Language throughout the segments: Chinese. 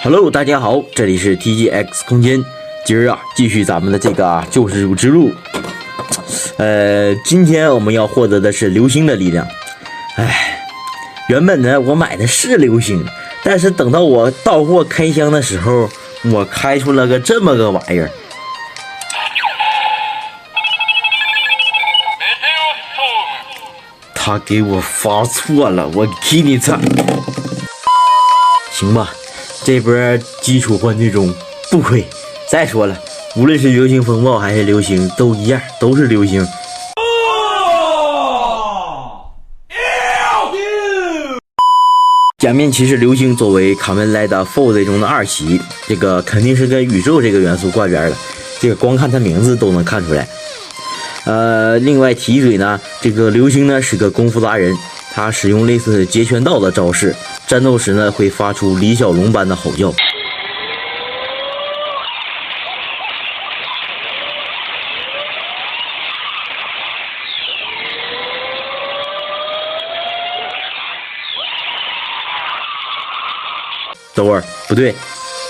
Hello， 大家好，这里是 TGX 空间。今儿继续咱们的这个救世主之路。今天我们要获得的是流星的力量。原本呢我买的是流星，但是等到我到货开箱的时候，我开出了个这么个玩意儿。他给我发错了，我给你擦！行吧，这波基础换队中不亏。再说了，无论是流星风暴还是流星都一样，都是流星。假面骑士流星作为卡门莱的 Fold 中的2期，这个肯定是跟宇宙这个元素挂边了，这个光看他名字都能看出来。另外提一嘴呢，这个流星呢是个功夫达人，他使用类似截拳道的招式，战斗时呢会发出李小龙般的吼叫。等会儿不对，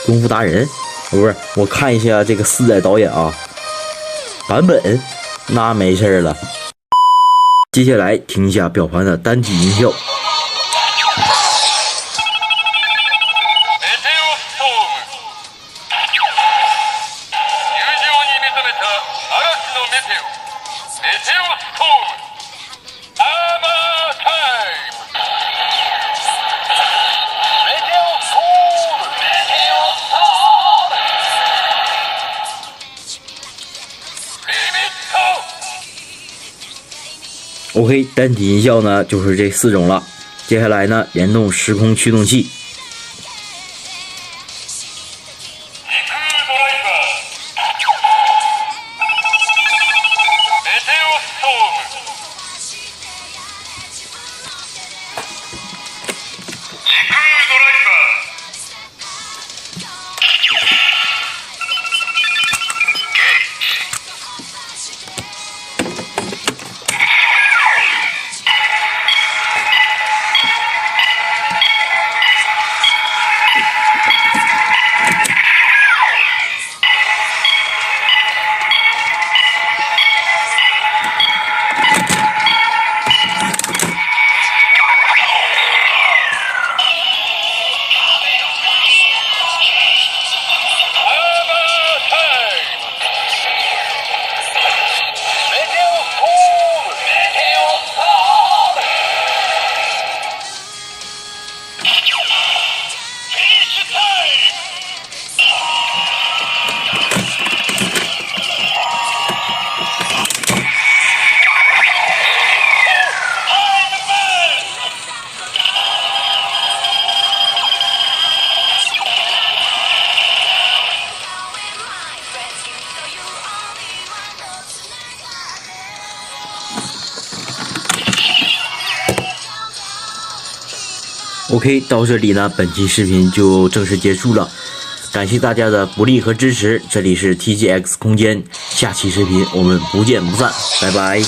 功夫达人不是，我看一下这个4代导演啊，版本那没事了。接下来听一下表盘的单体音效。OK， 单体音效呢就是这4种了。接下来呢，联动时空驱动器。OK， 到这里呢，本期视频就正式结束了，感谢大家的鼓励和支持。这里是 TGX 空间，下期视频我们不见不散，拜拜。